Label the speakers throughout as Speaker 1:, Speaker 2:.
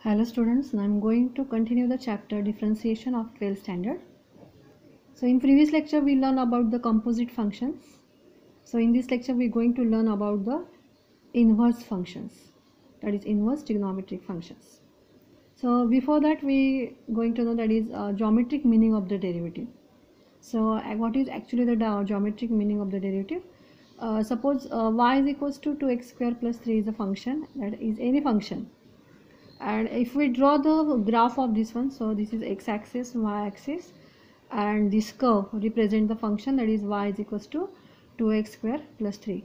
Speaker 1: Hello students, now I am going to continue the chapter differentiation of 12th standard. So in previous lecture we learned about the composite functions. So in this lecture we are going to learn about the inverse functions, that is inverse trigonometric functions. So before that we going to know that is geometric meaning of the derivative. So what is actually the geometric meaning of the derivative? Suppose y is equals to 2x square plus 3 is a function, that is any function. And if we draw the graph of this one, so this is x-axis, y-axis, and this curve represent the function that is y is equals to 2x square plus 3.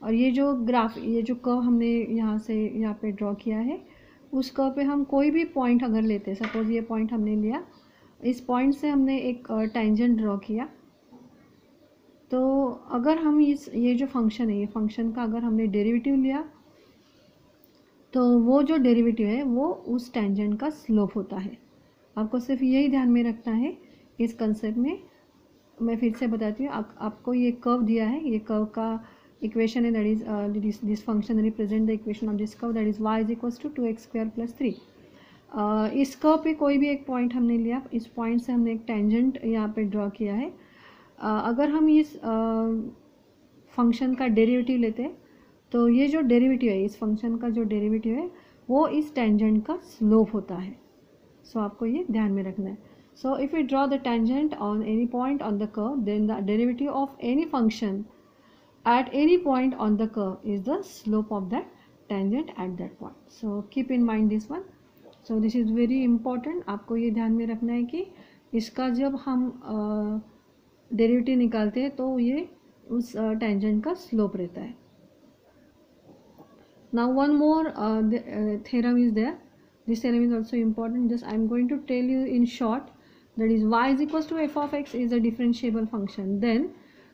Speaker 1: और ये जो graph, ये जो curve हमने यहाँ से यहाँ पे ड्रॉ किया है, उस कर्व पे हम कोई भी पॉइंट अगर लेते हैं, सपोज ये पॉइंट हमने लिया, इस पॉइंट से हमने एक टेंजेंट ड्रॉ किया, तो अगर हम ये जो फंक्शन है, ये फंक्शन का अगर हमने डेरिवेटिव लिया तो वो जो डेरिवेटिव है वो उस टेंजेंट का स्लोप होता है. आपको सिर्फ यही ध्यान में रखना है इस कंसेप्ट में. मैं फिर से बताती हूँ. आपको ये कर्व दिया है, ये कर्व का इक्वेशन है, that is this function represent the equation of this curve, that is y is equals to 2x square plus 3. इस कर्व पे कोई भी एक पॉइंट हमने लिया, इस पॉइंट से हमने एक टेंजेंट यहाँ पे ड्रॉ किया है. अगर हम इस फंक्शन का डेरिवेटिव लेते हैं तो ये जो डेरिवेटिव है, इस फंक्शन का जो डेरिवेटिव है वो इस टेंजेंट का स्लोप होता है. सो आपको ये ध्यान में रखना है. So if you draw the tangent on any point on the curve, then the derivative of any function at any point on the curve is the slope of that tangent at that point. So keep in mind this one. So this is very important. आपको ये ध्यान में रखना है कि इसका जब हम डेरिवेटिव निकालते हैं तो ये उस टेंजेंट का स्लोप रहता है. Now one more theorem is there. This theorem is also important. Just I am going to tell you in short. That is y is equals to f of x is a differentiable function. Then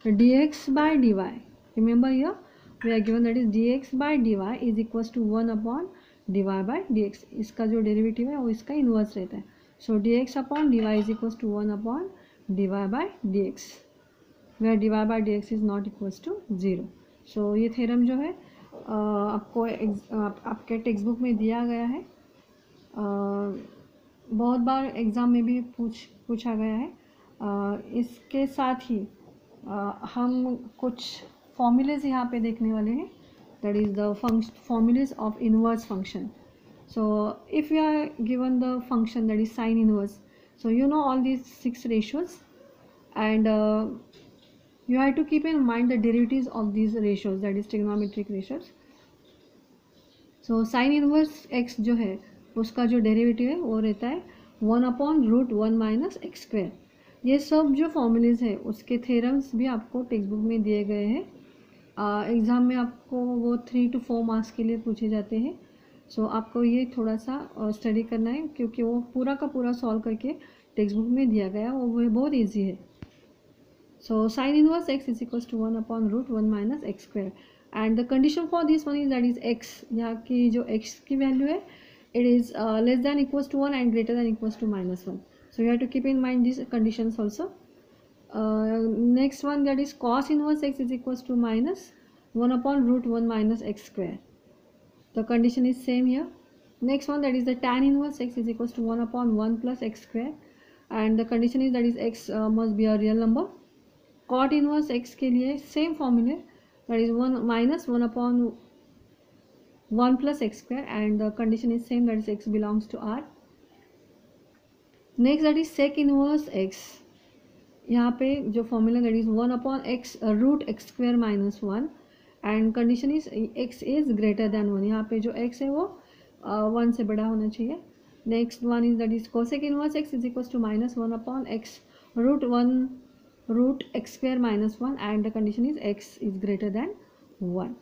Speaker 1: dx by dy. Remember here we are given that is dx by dy is equals to 1 upon dy by dx. इसका जो derivative है वो इसका inverse रहता है. So dx upon dy is equals to 1 upon dy by dx, where dy by dx is not equals to 0. So ये theorem जो है आपको आपके टेक्स्ट बुक में दिया गया है. बहुत बार एग्ज़ाम में भी पूछा गया है. इसके साथ ही हम कुछ फॉर्मूलेज यहाँ पे देखने वाले हैं, that is the formulas of inverse function. So if you are given the function that is sine inverse, so you know all these 6 ratios and you have to keep in mind the derivatives of these ratios, that is trigonometric ratios. So sin inverse x जो है उसका जो derivative है वो रहता है 1 upon root 1 minus x square. ये सब जो फॉर्मूलेज है उसके थ्योरम्स भी आपको टेक्स्ट बुक में दिए गए हैं. एग्ज़ाम में आपको वो 3 to 4 मार्क्स के लिए पूछे जाते हैं. सो आपको ये थोड़ा सा स्टडी करना है, क्योंकि वो पूरा का पूरा सॉल्व करके टेक्स्ट बुक में दिया गया, वो बहुत ईजी है. So sin inverse x is equals to 1 upon root 1 minus x square, and the condition for this one is that is x, यहाँ की जो x की वैल्यू है it is less than equals to 1 and greater than equals to minus 1. So you have to keep in mind these conditions also. Next one, that is cos inverse x is equals to minus 1 upon root 1 minus x square. The condition is same here. Next one, that is the tan inverse x is equals to 1 upon 1 plus x square, and the condition is that is x must be a real number. Cot inverse x के लिए same फॉर्मूले, that is 1 minus 1 upon 1 plus x square, and the condition is same, that is x belongs to R. Next, that is sec inverse x. यहाँ पे जो formula that is 1 upon x root x square minus 1, and condition is x is greater than 1. यहाँ पे जो x है वो 1 से बड़ा होना चाहिए. Next one is that is cosec inverse x is equals to minus 1 upon x root x square minus 1, and the condition is x is greater than 1.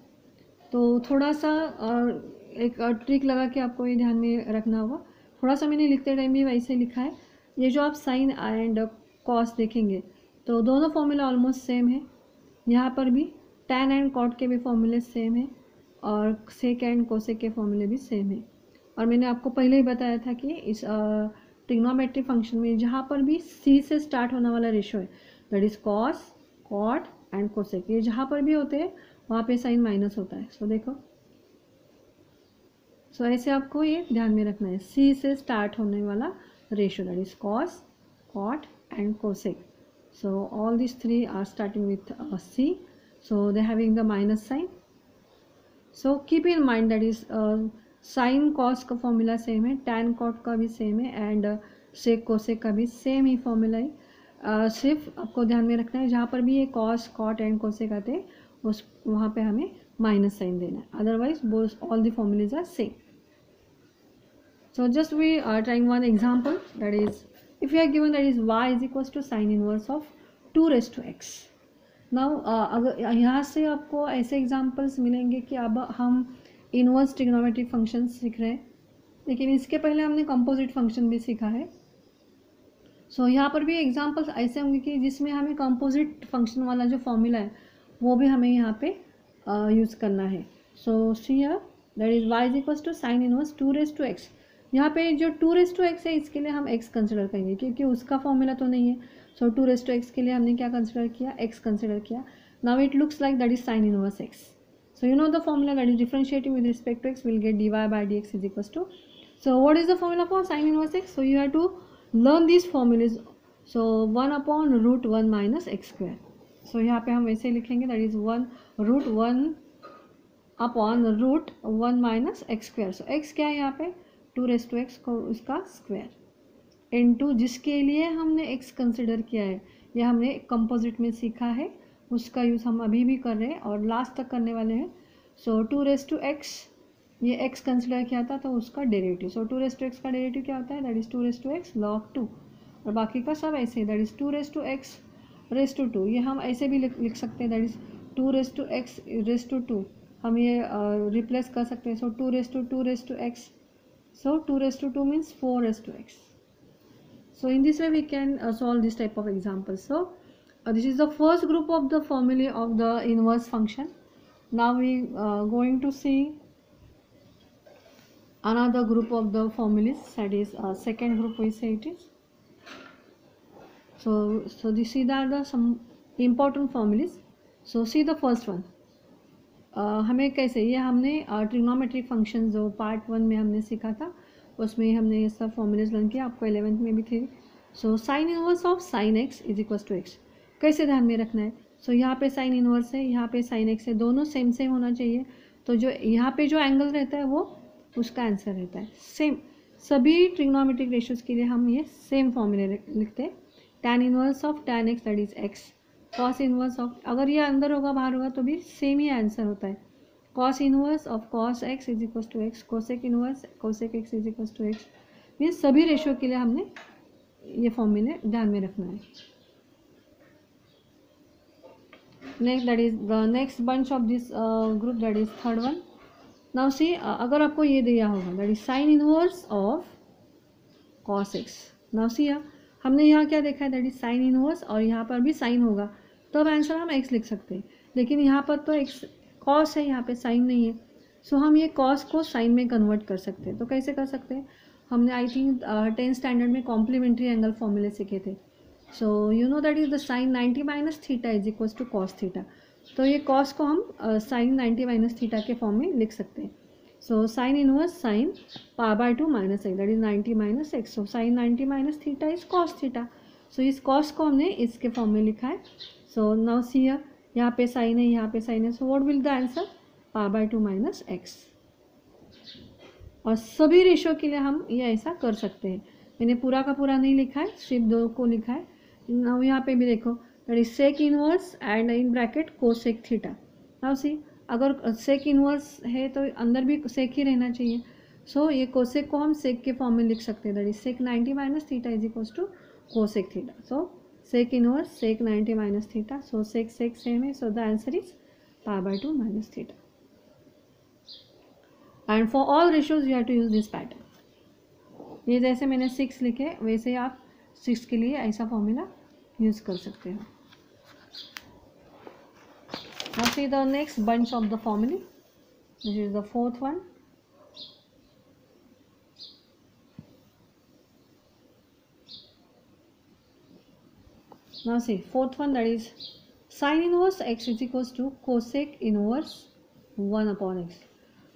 Speaker 1: तो थोड़ा सा एक ट्रिक लगा के आपको ये ध्यान में रखना होगा. थोड़ा सा मैंने लिखते टाइम भी वैसे लिखा है. ये जो आप साइन एंड कॉस देखेंगे तो दोनों फॉर्मूला ऑलमोस्ट सेम है. यहाँ पर भी टैन एंड कॉट के भी फॉर्मूले सेम है, और सेक एंड कोसेक के फॉर्मूले भी सेम है. और मैंने आपको पहले ही बताया था कि इस ट्रिग्नोमेट्रिक फंक्शन में जहाँ पर भी सी से स्टार्ट होने वाला रेशो है, that is cos, cot and cosec, ये जहाँ पर भी होते हैं वहाँ पे साइन माइनस होता है. सो देखो सो ऐसे आपको ये ध्यान में रखना है, सी से स्टार्ट होने वाला ratio, that is cos, cot and cosec. So all this three are starting with C, so they having the minus sign. So keep in mind that is sine cos का फॉर्मूला सेम है, tan cot का भी same है, and sec cosec का भी same ही formula है. सिर्फ आपको ध्यान में रखना है जहाँ पर भी ये कॉस, कॉट एंड कोसेक आते हैं उस वहाँ पे हमें माइनस साइन देना है, otherwise both all the formulas are same. So just we are trying one example, that is if we are given that is y is equals to sin inverse of 2 raised to x. Now अगर यहाँ से आपको ऐसे examples मिलेंगे कि अब हम inverse trigonometric function सीख रहे हैं, लेकिन इसके पहले हमने कंपोजिट फंक्शन भी सीखा है. सो यहाँ पर भी एग्जाम्पल्स ऐसे होंगे कि जिसमें हमें कंपोजिट फंक्शन वाला जो फॉर्मूला है वो भी हमें यहाँ पे यूज़ करना है. So see here that is y is equals to sine inverse 2 raise to x. यहाँ पे जो 2 रेज टू x है इसके लिए हम x कंसिडर करेंगे क्योंकि उसका फॉर्मूला तो नहीं है. सो 2 रेज टू x के लिए हमने क्या कंसिडर किया, x कंसिडर किया. Now it looks like that is sine inverse x. So you know the formula that is differentiating with respect to x will get dy by dx is equals to. So what is the formula for sine inverse x? So you have to learn these formulas. So 1 upon root 1 minus x square. So यहाँ पे हम वैसे लिखेंगे that is 1 root 1 upon root 1 minus x square. So x क्या है यहाँ पे 2 raised to x को उसका स्क्वायर इनटू जिसके लिए हमने x कंसिडर किया है, यह हमने कंपोजिट में सीखा है, उसका यूज़ हम अभी भी कर रहे हैं और लास्ट तक करने वाले हैं. सो 2 raised to x, ये x कंसिडर किया था तो उसका derivative. So 2 raised to x का डेरिवेटिव क्या होता है, that is 2 raised to x log 2, और बाकी का सब ऐसे that is 2 raised to x raised to 2. ये हम ऐसे भी लिख सकते हैं that is 2 raised to x raised to 2. हम ये रिप्लेस कर सकते हैं. सो 2 raised to 2 raised to x. So 2 raised to 2 means 4 raised to x. So in this way we can solve this type of examples. So this is the first group of the formulae of the inverse function. Now we going to see another group of the formulas, that is second group we say it is. So these are the some important formulas. So see the first one. हमें कैसे, ये हमने trigonometric function जो part 1 में हमने सीखा था उसमें हमने ये सब फॉर्मूलाज लर्न किया, आपको 11th में भी थे. So sine inverse of sine x is equals to x कैसे ध्यान में रखना है. सो यहाँ पे साइन इनवर्स है, यहाँ पे साइन एक्स है, दोनों सेम सेम होना चाहिए. तो जो यहाँ पे जो एंगल रहता है वो उसका आंसर रहता है सेम. सभी ट्रिग्नोमेट्रिक रेशियोज के लिए हम ये सेम फॉर्मूले लिखते हैं. Tan inverse of tan x that is x, cos inverse of, अगर ये अंदर होगा बाहर होगा तो भी सेम ही आंसर होता है. Cos inverse of cos x is equals to x, cosec inverse cosec x is equals to x. ये सभी रेशियो के लिए हमने ये फॉर्मूले ध्यान में रखना है. Next that is the next bunch of this group that is third one. Now see अगर आपको ये दिया होगा that is sine inverse of cos x. Now see हमने यहाँ क्या देखा है दैट इज साइन इनवर्स, और यहाँ पर भी साइन होगा तब आंसर हम एक्स लिख सकते हैं, लेकिन यहाँ पर तो एक्स कॉस है, यहाँ पे साइन नहीं है. सो हम ये कॉस को साइन में कन्वर्ट कर सकते हैं. तो कैसे कर सकते हैं, हमने आई थिंक 10th स्टैंडर्ड में कॉम्प्लीमेंट्री एंगल फॉर्मूले सीखे थे. So you know that is the sine 90 minus theta is equals to cos theta. तो ये कॉस को हम साइन 90 माइनस थीटा के फॉर्म में लिख सकते हैं. So sine inverse sine power by 2 minus x that is 90 minus x. So sine 90 minus theta is cos theta. So इस कॉस को हमने इसके फॉर्म में लिखा है. सो नाउ सी यहाँ पे साइन है, यहाँ पे साइन है. So what will the answer, power by 2 minus x. और सभी रेशियो के लिए हम ये ऐसा कर सकते हैं. मैंने पूरा का पूरा नहीं लिखा है, सिर्फ 2 को लिखा है. नाउ यहाँ पे भी देखो that is sec inverse and in bracket cosec theta. Now see अगर सेक इनवर्स है तो अंदर भी सेक ही रहना चाहिए. सो ये कोसेक को हम सेक के फॉर्म में लिख सकते हैं that is sec 90 minus theta is equals to cosec theta. So sec inverse sec 90 minus theta. So sec same है. So the answer is pi by 2 minus theta. And for all ratios you have to use this pattern. ये जैसे मैंने 6 लिखे वैसे आप 6 के लिए ऐसा फॉर्मूला यूज कर सकते हो. Now see the next bunch of the formulae. This is the fourth one. Now see fourth one, that is sin inverse x is equals to cosec inverse 1 upon x.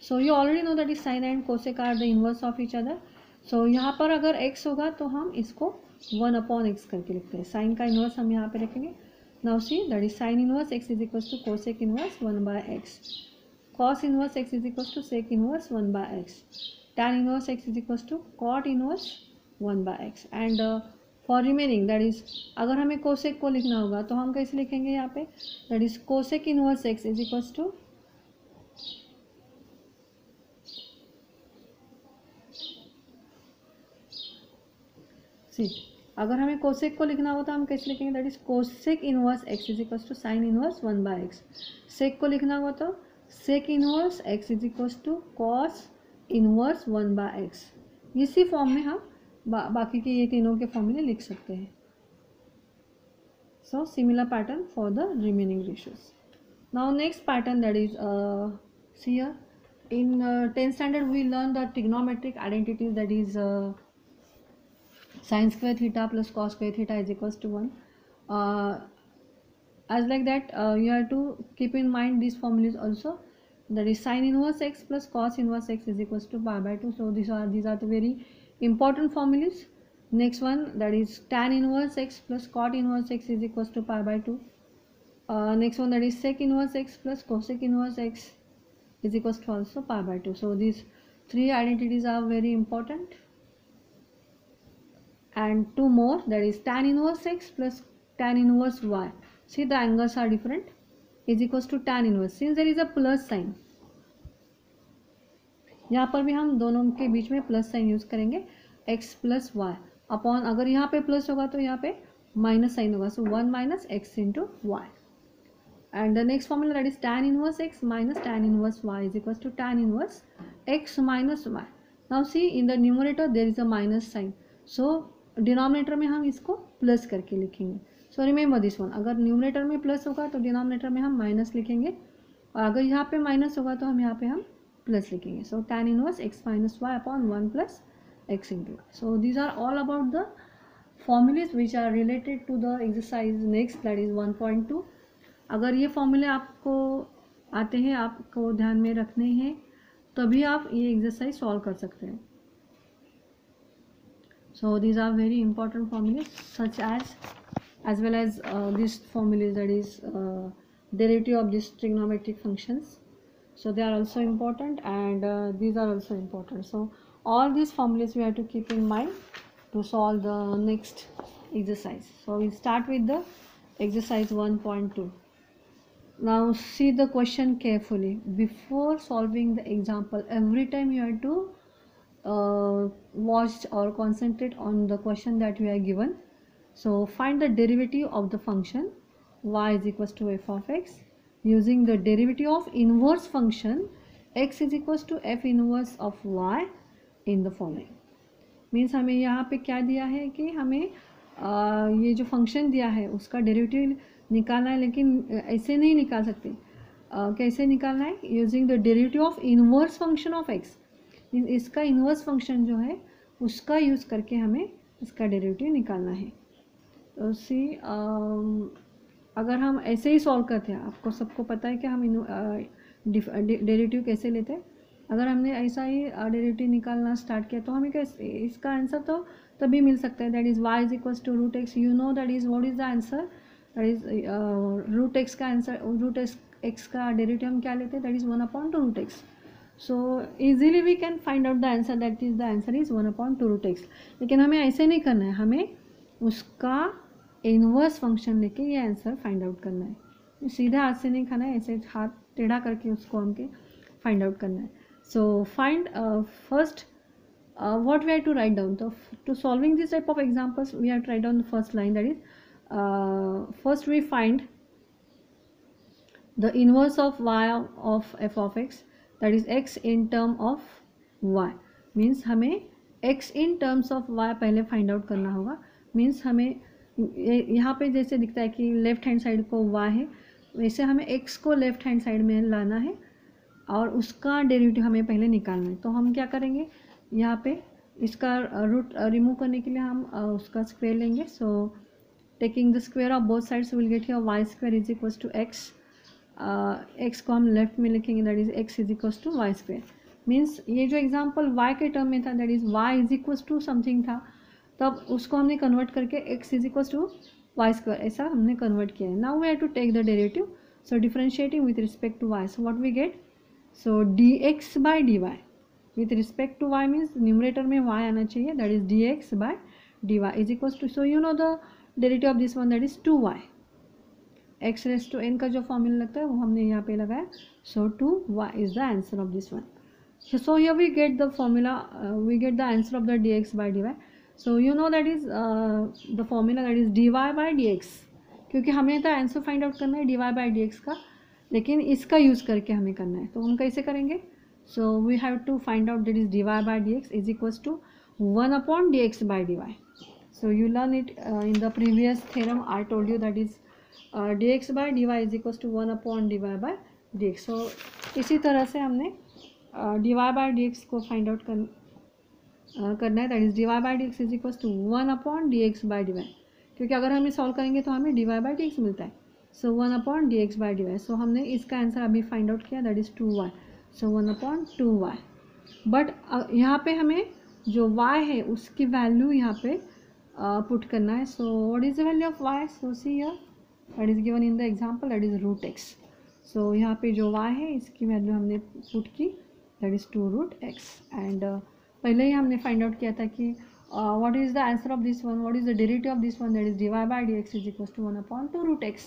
Speaker 1: So you already know that is sine and cosec are the inverse of each other. So यहाँ पर अगर x होगा तो हम इसको 1/x करके लिखते हैं. साइन का इनवर्स हम यहाँ पे रखेंगे. Now see that is sine inverse x is equal to cosec inverse 1/x. cos inverse x is equals to sec inverse 1/x. tan inverse x is equals to cot inverse 1/x. and for remaining that is अगर हमें cosec को लिखना होगा तो हम कैसे लिखेंगे यहाँ पे, that is cosec inverse x is equals to अगर हमें cosec को लिखना हो तो हम कैसे लिखेंगे, that is cosec inverse x is equals to sin inverse 1/x. sec को लिखना हो तो sec inverse x is equals to cos inverse 1/x. इसी फॉर्म में हम बाकी के ये तीनों के फॉर्मूले लिख सकते हैं. So similar pattern for the remaining ratios. Now next pattern, that is see here in 10th standard we learn the trigonometric identities, that is sin square theta plus cos square theta is equals to 1. As like that you have to keep in mind these formulas also, that is sin inverse x plus cos inverse x is equals to pi by 2. So these are the very important formulas. Next one, that is tan inverse x plus cot inverse x is equals to pi by 2. Next one, that is sec inverse x plus cosec inverse x is equals to also pi by 2. So these three identities are very important. And two more, that is tan inverse x plus tan inverse y. See the angles are different, is equals to tan inverse. Since there is a plus sign, यहाँ पर भी हम दोनों के बीच में plus sign use करेंगे, x plus Y upon, अगर यहाँ पे प्लस होगा तो यहाँ पे माइनस साइन होगा, so 1 minus x into y. And the next formula, that is tan inverse x minus tan inverse y is equal to tan inverse x minus y. Now see in the numerator there is a minus sign, so denominator में हम इसको plus करके लिखेंगे. So remember this one, अगर numerator में plus होगा तो denominator में हम माइनस लिखेंगे, और अगर यहाँ पे माइनस होगा तो हम यहाँ पे हम प्लस लिखेंगे. So tan inverse x minus y upon 1 plus x into y. So these are all about the formulas which are related to the exercise next, that is 1.2. अगर ये फॉर्मूले आपको आते हैं, आपको ध्यान में रखने हैं, तभी आप ये एक्सरसाइज सॉल्व कर सकते हैं. So these are very important formulas, such as well as this formula, that is derivative of these trigonometric functions. So they are also important, and these are also important. So all these formulas we have to keep in mind to solve the next exercise. So we start with the exercise 1.2. Now see the question carefully. Before solving the example, every time you have to watch or concentrate on the question that we are given. So find the derivative of the function y is equals to f of x using the derivative of inverse function x is equals to f inverse of y in the following. Means हमें यहाँ पे क्या दिया है कि हमें ये जो फंक्शन दिया है उसका डेरिवेटिव निकालना है, लेकिन ऐसे नहीं निकाल सकते. कैसे निकालना है, using the derivative of inverse function of x. इसका इनवर्स फंक्शन जो है उसका यूज़ करके हमें इसका डेरिवेटिव निकालना है. तो सी अगर हम ऐसे ही सॉल्व करते हैं, आपको सबको पता है कि हम डेरिवेटिव कैसे लेते हैं. अगर हमने ऐसा ही डेरिवेटिव निकालना स्टार्ट किया तो हमें कैसे इसका आंसर तो तभी मिल सकता है, that is y is equals to root x. You know that is what is the answer, that is root x का आंसर, रूट एक्स का डेरिवेटिव हम क्या लेते हैं, that is 1/2 root x. So easily we can find out the answer, that is the answer is 1/2 root x. लेकिन हमें ऐसे नहीं करना है, हमें उसका इनवर्स फंक्शन लेके ये आंसर फाइंड आउट करना है. सीधा हाथ से नहीं खाना है, ऐसे हाथ टेढ़ा करके उसको हमके फाइंड आउट करना है. So find first what we have to write down. So to solving this type of examples, we have to write down the first line, that is first we find the inverse of y of f of x, that is x in term of y. Means हमें x in terms of y पहले find out करना होगा. Means हमें यहाँ पे जैसे दिखता है कि लेफ्ट हैंड साइड को y है, वैसे हमें x को लेफ्ट हैंड साइड में लाना है और उसका डेरिवेटिव हमें पहले निकालना है. तो हम क्या करेंगे, यहाँ पे इसका रूट रिमूव करने के लिए हम उसका स्क्वायर लेंगे. So taking the square of both sides will get here y square is equals to x x को हम लेफ्ट में लिखेंगे, that is x is equals to y square. Means ये जो एग्जांपल वाई के टर्म में था, that is y is equals to something था, तब उसको हमने कन्वर्ट करके x is equals to y square ऐसा हमने कन्वर्ट किया है। Now we have to take the derivative, so differentiating with respect to y, so what we get, so d x by d y with respect to y means numerator में y आना चाहिए, that is d x by d y is equals to, so you know the derivative of this one, that is 2y। X raise to n का जो formula लगता है वो हमने यहाँ पे लगाया, सो 2y is the answer of this one. So here we get the formula, we get the answer of the dx by dy. So you know that is the formula, that is dy by dx, क्योंकि हमें तो answer find out करना है dy by dx का, लेकिन इसका use करके हमें करना है, तो हम कैसे करेंगे, so we have to find out that is dy by dx is equals to 1 upon dx by dy. So you learn it in the previous theorem, I told you that is dx by dy is equals to 1 upon dy by dx. So इसी तरह से हमने d y by d x को find out करना है, that is d y by d x is equals to 1 upon d x by d y, क्योंकि अगर हमें सॉल्व करेंगे तो हमें d y by d x मिलता है, so 1 upon d x by d y. So हमने इसका आंसर अभी फाइंड आउट किया, that is 2y, so 1 upon 2y। But यहाँ पे हमें जो y है उसकी वैल्यू यहाँ पे पुट करना है, so what is the value of y, so see here that is given in the example, that is root x। सो यहाँ पे जो y है इसकी वैल्यू हमने पुट की, that is 2 root x, and पहले ही हमने फाइंड आउट किया था कि what is the answer of this one, what is the derivative of this one, that is d y by d x is equal to 1 upon 2 root x.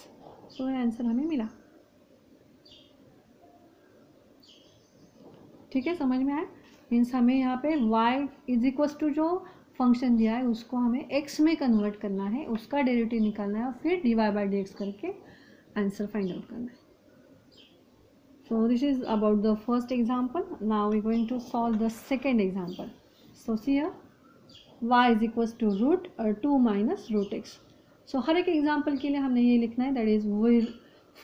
Speaker 1: So ये answer हमें मिला। ठीक है, समझ में आया, मीन्स हमें यहाँ पे y इज इक्वल टू जो फंक्शन दिया है उसको हमें x में कन्वर्ट करना है, उसका डेरिवेटिव निकालना है और फिर d y by d x करके आंसर फाइंड आउट करना है। So this is about the first example. Now we're going to solve the second example. So see here, y is equals to root 2 minus root x. So हर एक example के लिए हमने ये लिखना है, that is we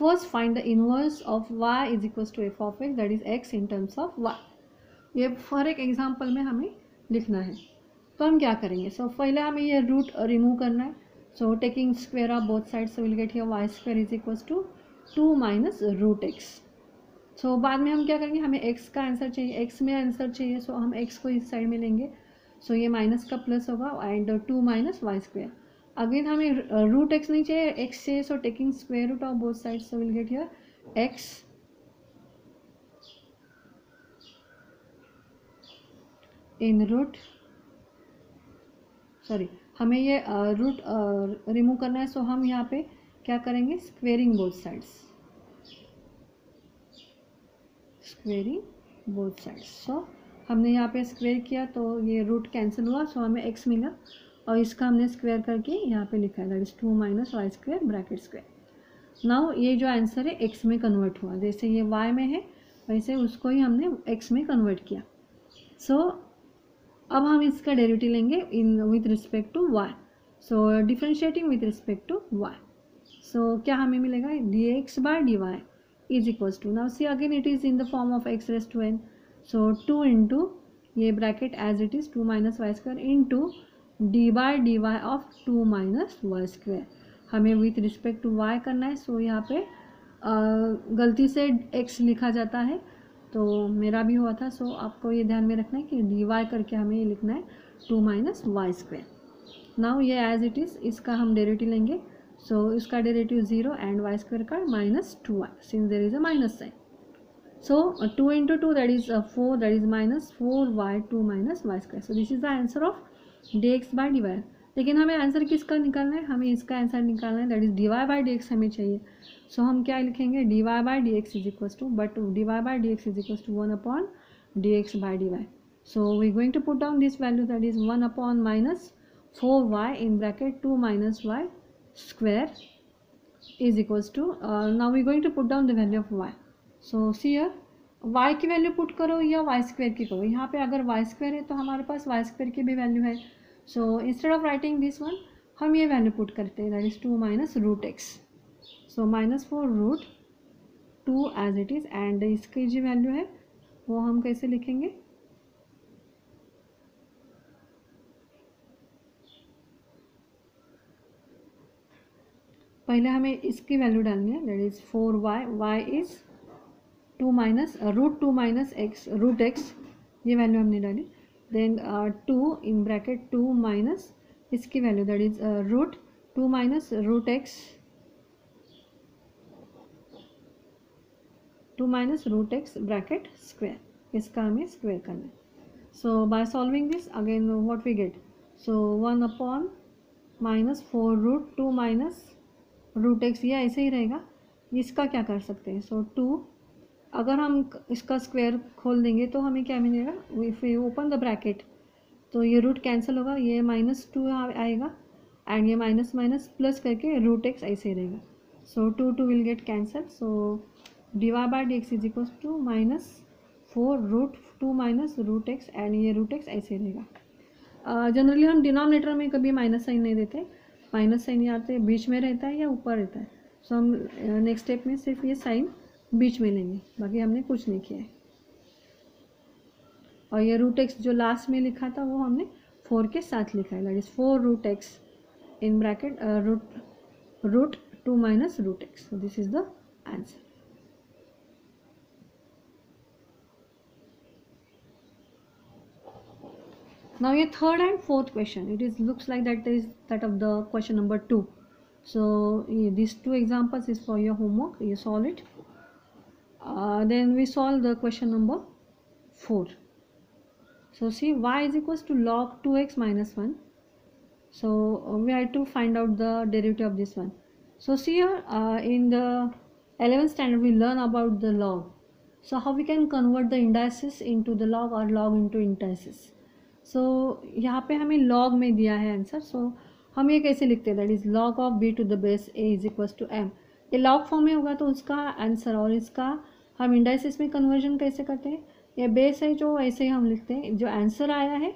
Speaker 1: first find the inverse of y is equals to f of x, that is x in terms of y. ये हर एक example में हमें लिखना है। तो हम क्या करेंगे, सो पहले हमें ये रूट रिमूव करना है, so taking square of both side, so will get here y square is equals to 2 minus root x. So बाद में हम क्या करेंगे, हमें x का आंसर चाहिए, x में आंसर चाहिए, सो हम x को इस साइड में लेंगे, सो ये माइनस का प्लस होगा and 2 minus y square. Again हमें रूट x नहीं चाहिए, x चाहिए, so taking square root of both side, so will get here x in root, sorry हमें ये रूट रिमूव करना है, सो हम यहाँ पे क्या करेंगे, squaring both sides, squaring both sides. So हमने यहाँ पे स्क्वेयर किया तो ये रूट कैंसिल हुआ, सो हमें x मिला और इसका हमने स्क्वेयर करके यहाँ पे लिखा है, that is 2 minus y square bracket square. Now ये जो आंसर है x में कन्वर्ट हुआ, जैसे ये y में है वैसे उसको ही हमने x में कन्वर्ट किया। सो अब हम इसका डेरिवेटिव लेंगे in with respect to y, so differentiating with respect to y। So क्या हमें मिलेगा, d x by d y is equals to, now see again it is in the form of x raised to n, so 2 into ये bracket as it is 2 minus y square into d by dy of 2 minus y square। हमें with respect to y करना है, so यहाँ पे गलती से x लिखा जाता है, तो मेरा भी हुआ था, so आपको ये ध्यान में रखना है कि dy करके हमें ये लिखना है 2 minus y square। now ये as it is, इसका हम डेरिवेटिव लेंगे, सो इसका डेरिवेटिव 0 एंड वाई स्क्वायर का minus 2y, since there is a minus sign, so 2 into 2 that is 4, that is minus 4y 2 minus y square. So this is the answer of d x by d y. लेकिन हमें answer किसका निकालना है, हमें इसका answer निकालना है, that is d y by d x हमें चाहिए। सो हम क्या लिखेंगे, d y by d x is equals to, but d y by d x is equals to 1 upon d x by d y. So we going to put down this value, that is 1 upon minus 4y in bracket 2 minus y square is equals to now we going to put down the value of y. so see here y की value put करो या y square की करो, यहाँ पे अगर y square है तो हमारे पास y स्क्वायर की भी वैल्यू है, so instead of writing this one हम ये वैल्यू पुट करते हैं, that is 2 minus root x, so minus 4 root 2 as it is, and इसकी जो वैल्यू है वो हम कैसे लिखेंगे, पहले हमें इसकी वैल्यू डालनी है, that is 4y, y is 2 minus √2 minus x, root x, ये वैल्यू हमने डाली. देन 2 इन ब्रैकेट 2 माइनस इसकी value that is √2 minus root x, 2 minus root x bracket square, इसका हमें स्क्वायर करना है. So by solving this again what we get, so 1 upon minus 4√2 minus root x, ये ऐसे ही रहेगा. इसका क्या कर सकते हैं, सो 2, अगर हम इसका स्क्वायर खोल देंगे तो हमें क्या मिलेगा, if you open the bracket तो ये रूट कैंसिल होगा, ये -2 आएगा एंड ये माइनस माइनस प्लस करके रूट x ऐसे ही रहेगा. So 2 will get cancel. So dy by dx is equal to -4√2 minus root x and ये रूट x ऐसे रहेगा. जनरली हम डिनोमिनेटर में कभी माइनस साइन नहीं देते, माइनस साइन यहाँ पे बीच में रहता है या ऊपर रहता है. सो हम नेक्स्ट स्टेप में सिर्फ ये साइन बीच में लेंगे, बाकी हमने कुछ नहीं किया है. और ये रूट एक्स जो लास्ट में लिखा था वो हमने 4 के साथ लिखा है, that is 4√x in bracket √2 minus root x. So this is the answer. Now your third and fourth question, it is looks like that is that of the question number 2. So these two examples is for your homework, you solve it. Then we solve the question number 4. So see, y is equals to log 2x minus 1. So we have to find out the derivative of this one. So see here in the 11th standard we learn about the log. So how we can convert the indices into the log or log into indices. सो यहाँ पे हमें log में दिया है answer. सो हम ये कैसे लिखते हैं, that is log of b to the base a is equals to m. ये लॉग फॉर्म में होगा तो उसका आंसर, और इसका हम इंडाइसिस में कन्वर्जन कैसे करते हैं, ये बेस है जो ऐसे ही हम लिखते हैं, जो आंसर आया है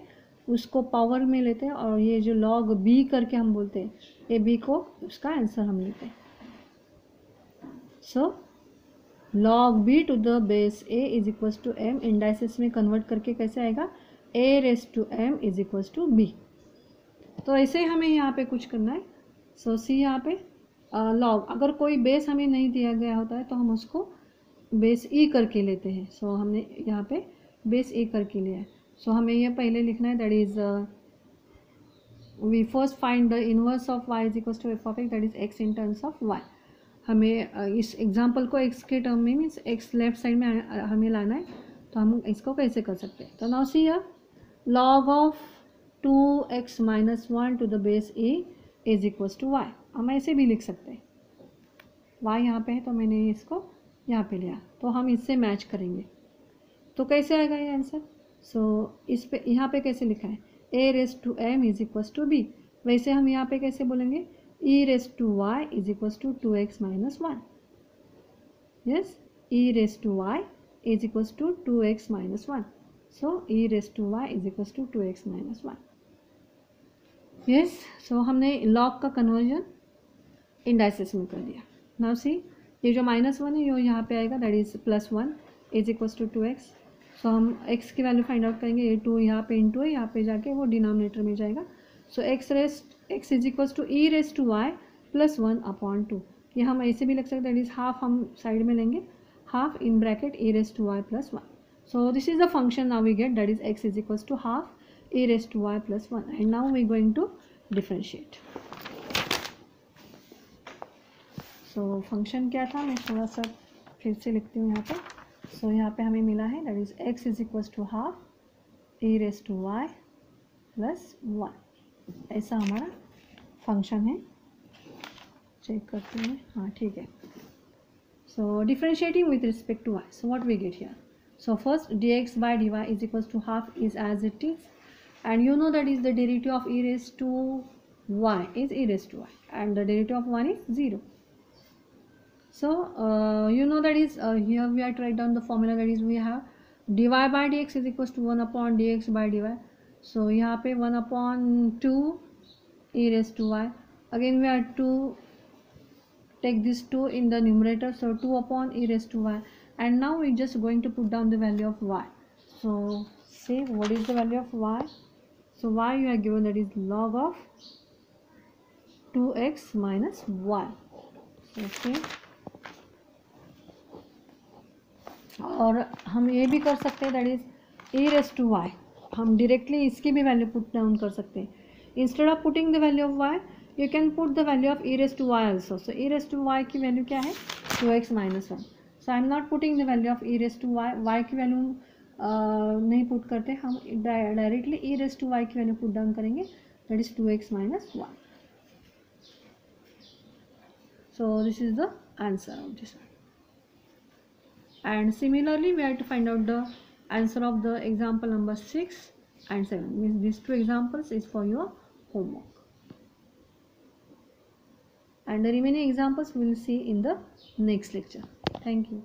Speaker 1: उसको पावर में लेते हैं और ये जो लॉग b करके हम बोलते हैं, ये b को उसका आंसर हम लेते हैं. So log b to the base a is equals to m, indices में कन्वर्ट करके कैसे आएगा, a raise to m is equals to b. तो ऐसे ही हमें यहाँ पे कुछ करना है. सो सी यहाँ पे लॉग, अगर कोई बेस हमें नहीं दिया गया होता है तो हम उसको बेस e करके लेते हैं. सो हमने यहाँ पे बेस e करके लिया है. सो हमें ये पहले लिखना है, that is we first find the inverse of y is equals to f of x, that is x in terms of y. हमें इस एग्जाम्पल को x के टर्म में मीन्स x लेफ्ट साइड में हमें लाना है, तो हम इसको कैसे कर सकते हैं. तो now see here log of 2x minus 1 to the base a is equals to y. हम ऐसे भी लिख सकते हैं, y यहाँ पे है तो मैंने इसको यहाँ पे लिया, तो हम इससे मैच करेंगे तो कैसे आएगा ये आंसर. सो इस पे यहाँ पे कैसे लिखा है, a raise to m is equals to b. वैसे हम यहाँ पे कैसे बोलेंगे, e raise to y is equals to 2x minus 1. Yes, e raise to y is equals to 2x minus 1. So e raised to y is equals to 2x minus 1. Yes, so हमने log का conversion indices में कर दिया. Now see, ये जो -1 है ये यहाँ पे आएगा, that is +1 is equals to 2x. So हम x की वैल्यू फाइंड आउट करेंगे, ये 2 यहाँ पे इंटू है, यहाँ पे जाके वो डिनोमिनेटर में जाएगा. So x is equals to e raise to y plus 1 upon 2. ये हम ऐसे भी लिख सकते हैं, दैट इज हाफ हम साइड में लेंगे, half in bracket e raise to y plus 1. So this is the function now we get, that is x is equals to half e raised to y plus 1, and now we are going to differentiate. So function क्या था, मैं थोड़ा सा फिर से लिखती हूँ यहाँ पे. So यहाँ पे हमें मिला है, that is x is equals to half e raised to y plus 1. ऐसा हमारा फंक्शन है. चेक करते हैं, हाँ ठीक है. So differentiating with respect to y, so what we get here. So first dx by dy is equals to half is as it is, and you know that is the derivative of e raised to y is e raised to y, and the derivative of 1 is 0. So you know that is here we have to write down the formula, that is we have dy by dx is equals to 1 upon dx by dy. So यहाँ पे 1 upon 2 e raised to y, again we have to take this 2 in the numerator, so 2 upon e raised to y. And now we're just going to put down the value of y. So say what is the value of y. So y you are given, that is log of 2x minus 1. Okay और हम ये भी कर सकते हैं, that is e raise to y, हम directly इसकी भी वैल्यू पुट डाउन कर सकते हैं. Instead of putting the value of y you can put the value of e raise to y also. So e raise to y की value क्या है 2x minus 1. So I am not putting the value of e raise to Y, Y की value नहीं put करते, हम directly e raise to y की value put down करेंगे, that is 2x minus 1. So this is the answer of this one. And similarly we have to find out the answer of the example number 6 and 7. Means these two examples is for your homework. And the remaining examples we will see in the next lecture. Thank you.